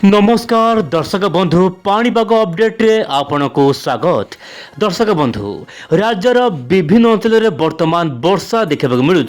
नमस्कार दर्शक बंधु पाणीपाग अपडेट रे आपन को स्वागत। दर्शक बंधु राज्यर विभिन्न अंचल में वर्तमान वर्षा देखा मिलूँ।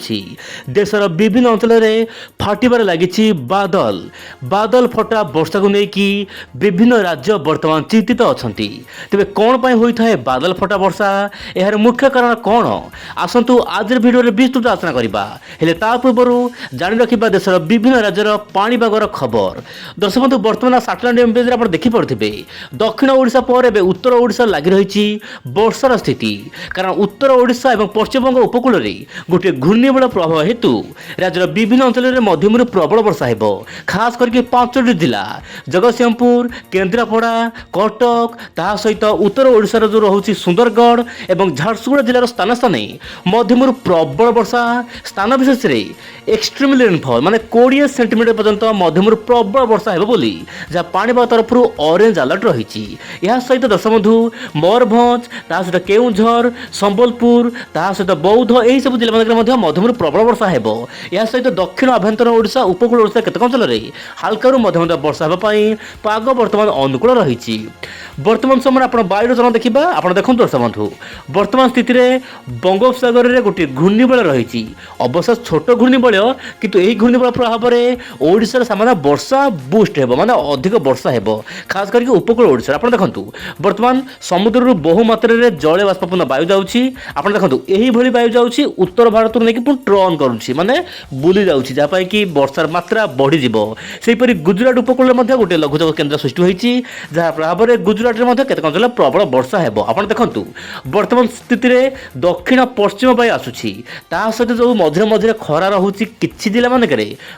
देशर विभिन्न अंचल में फाटबार लगी बादल बादल फटा वर्षा को लेकिन विभिन्न राज्य वर्तमान चिंतित अच्छा तेज कौन पर होता है बादल फटा वर्षा यार मुख्य कारण कौन आसतु आज भिडियो विस्तृत आलोचना करवा हेले ता पूर्व जानी रखा देशर विभिन्न राज्यर पाणीपागर खबर। दर्शक बंधु वर्तमान सैटेलाइट इमेज आप देखिपे दक्षिण ओडिशा पर एवं उत्तर ओडिशा लगी रही वर्षार स्थिति कारण उत्तर ओडिशा और पश्चिमबंग उपकूल में गोटे घूर्णिबल प्रभाव हेतु राज्यर विभिन्न अंचल में मध्यम प्रबल वर्षा हो खास करके 5टी जिला जगतसिंहपुर केन्द्रापड़ा कटक ता सहित उत्तर ओडिशार जो रोचे सुंदरगढ़ और झारसुगुड़ा जिलार स्थान स्थान मध्यम प्रबल वर्षा स्थान विशेष एक्सट्रीम रेनफॉल माने 20 सेंटीमीटर पर्यंत मध्यम प्रबल वर्षा हो बोली जहाँ पाणीपाग तरफ ऑरेंज अलर्ट रही। यह सहित दर्शक बंधु मयूरभंज ता सहित केउंझर संबलपुर ता सहित बौद्ध यही सब जिला मध्यम प्रबल वर्षा हो। यह सहित दक्षिण आभ्यंतर ओडिशा उपकूल ओडिशा केतक अंचल में हाल्का मध्यम वर्षा होगापी पाग बर्तमान अनुकूल रही। वर्तमान समय आप वायुर चलन देखा आप देखो दर्शक बंधु वर्तमान स्थित बंगोपसागर में गोटे घूर्णिबल रही अवश्य छोट घूर्णिबल किंतु यही घूर्णिबल प्रभाव में ओडिशार सामान्य वर्षा बुस्ट हो माने अधिक वर्षा हो खास करके उपकूल ओडिशा। आप देखो वर्तमान समुद्र बहु मात्रा जल बाष्पूर्ण वायु जाऊँगी आप देखो यही वायु जाऊँगी उत्तर भारत नहीं पुणी टर्न करुँची माने बुली जाऊँगी जहाँ कि वर्षार मात्रा बढ़ी सेहीपरि गुजरात उपकूल में गोटे लघुचाप केन्द्र सृष्टि होती जहाँ प्रभाव में गुजरात में केतक अंचल प्रबल वर्षा हो। आप देखो वर्तमान स्थित दक्षिण पश्चिम वायु आसूसी ता सहित जो मझे मझे खरा रोचे किसी जिला मानक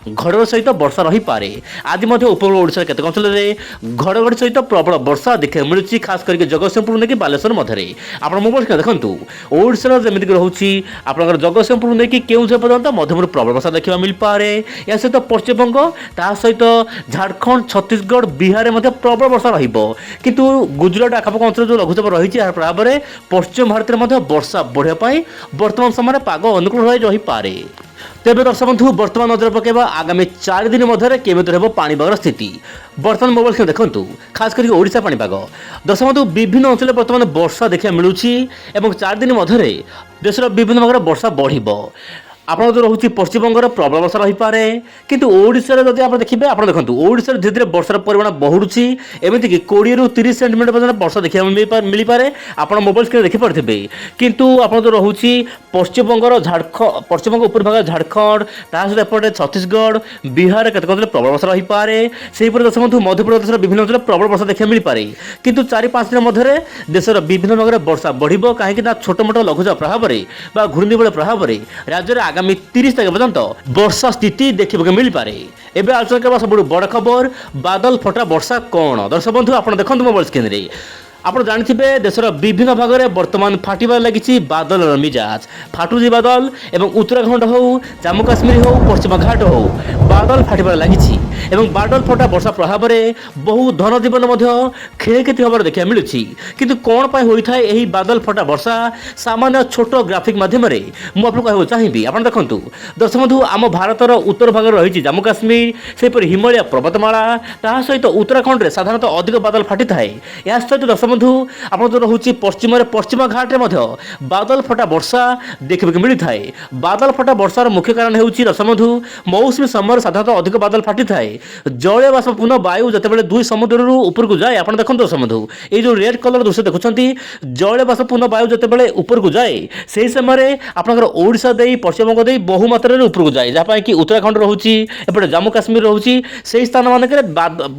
घड़र सहित वर्षा रही पारे आज उपकूल ओडिशा केतक अंचल में घड़घड़ी सहित प्रबल वर्षा देखा मिलूँ खास करके जगतसिंहपुर नहीं बालेश्वर मध्य आप मोबाइल देखो ओडिशार जमीक रोचे आप जगतसिंहपुर नहीं केउझर पर्यंत मध्यम प्रबल वर्षा देखा मिल पाए या सहित पश्चिमबंग ता सहित झारखंड छत्तीसगढ़ बिहार में प्रबल वर्षा किंतु गुजरात आखपाख अंचल जो लघुचाप रही प्रभाव में पश्चिम भारत में वर्षा बढ़ापी वर्तमान समय पाग अनुकूल रही पारे। तेज दर्शक बंधु वर्तमान नजर पकेबा आगामी 4 दिन मध्य केमिति रहबो पाणीपागर स्थिति वर्तमान मोबाइल स्क्रीन देखंतु खास करके ओडिशा पाणीपाग। दर्शक बंधु विभिन्न अंचल वर्तमान वर्षा देखा मिलूँ और 4 दिन मध्य देशर विभिन्न भाग वर्षा बढ़िबो आप जो रोचे पश्चिमबंगर प्रबल वर्षा रही पारे किंतु ओडिशा जब आप देखिए आप देखो ओडिशा धीरे धीरे वर्षार परिमाण बढ़ुची एमती कि 20 ରୁ 30 सेंटीमीटर पर्यंत वर्षा देखा मिल पारे आप मोबाइल स्क्रीन देखिपे किंतु आप जो रोचे पश्चिमबंगर झारखंड पश्चिमबंग उपर भाग झारखंड ता सहित एपटे छत्तीसगढ़ बिहार केतक अंचल प्रबल वर्षा रही पारे सेहीपरि दर्शक बंधु मध्यप्रदेश विभिन्न अंचल प्रबल वर्षा देखा मिल पारे किंतु 4-5 दिन मध्य देशर विभिन्न भाग में वर्षा बढ़िबो कहीं छोट मोट लघुचाप प्रभाव में घूर्णिबल प्रभाव में राज्य आगामी 30 तारीख पर्यंत वर्षा स्थिति देखा मिल पारे। एवं आलोचना करवा सब बड़ खबर बादल फटा वर्षा कौन। दर्शक बंधु आप देखो मोबाइल स्क्रीन रे आप जानते देशर विभिन्न भाग में वर्तमान फाटबार लगी बादल मिजाज फाटुजी बादल एवं उत्तराखंड हो जम्मू काश्मीर हो पश्चिम घाट हो बादल फाटबार लगी बादल फटा वर्षा प्रभाव में बहु धन जीवन क्षयक्षति होबार देखा मिलूँ किंतु कौन पर होता है यही बादल फटा वर्षा सामान्य छोट ग्राफिक माध्यम मुझे कहूँ चाहिए। आप देखो दर्शक बंधु आम भारतर उत्तर भाग रही जम्मू काश्मीर सेपरि हिमालय पर्वतमाला ता सहित उत्तराखंड में साधारणतः अधिक बादल फाटी थाए या सहित दर्शक बंधु आप जो रोचे पश्चिम घाट में बादल फटा वर्षा देखा मिलता है। बादल फटा वर्षार मुख्य कारण होउछि दर्शक बंधु मौसमी समय साधारणतः अधिक बादल फाटी थाए जल बाष्पूर्ण वायु जितेबाला दुई समुद्र ऊपर को जाए आप देखो दर्शक बंधु ये जो रेड कलर दृश्य देखुंत जल बाष्पूर्ण वायु जितेबाला ऊपर को जाए से समय आपंकर ओडिशा दे पश्चिमबंग दे बहु मात्रा ऊपर को जाए जहाँ कि उत्तराखंड रोचे एपटे जम्मू काश्मीर रोचे से स्थान मानक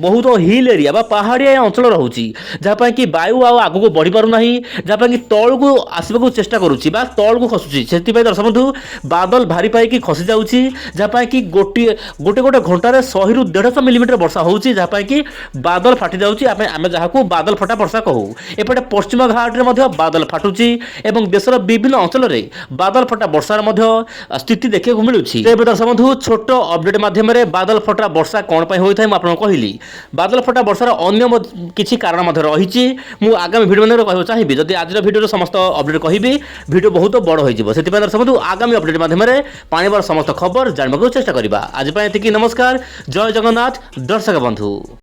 बहुत हिल एरिया पहाड़िया अंचल रोचे जहाँ कि वायु आग को बढ़ी पार ना जहाँ कि तल को आसवाक चेष्टा करुच्ची तल को खसुची से दर्शक बंधु बादल भारी पाई खसी जाऊँगी जहाँ कि गोटे गोटे घंटार 100 ରୁ 150 मिलीमीटर वर्षा होची जहाँ कि बादल फाटी जाऊँगी आम जहाँ बादल फटा वर्षा कहू एपटे पश्चिम घाट में बादल फाटुची और देशर विभिन्न अंचल में बादल फटा वर्षार स्थिति देखा मिलूँ। दर्शक बंधु छोट अपडेट मध्यम बादल फटा वर्षा कौन पर होता है मुझे कहली बादल फटा वर्षार अन्य किसी कारण रही आगामी भिडियो में कहना चाहिए जदि आज भिडियो समस्त अपडेट कहि भिडियो बहुत बड़ हो दर्शक बंधु आगामी अपडेट मध्यम पाणीपाग समस्त खबर जानवा चेष्टा करवा। आज नमस्कार जय जगन्नाथ दर्शक बंधु।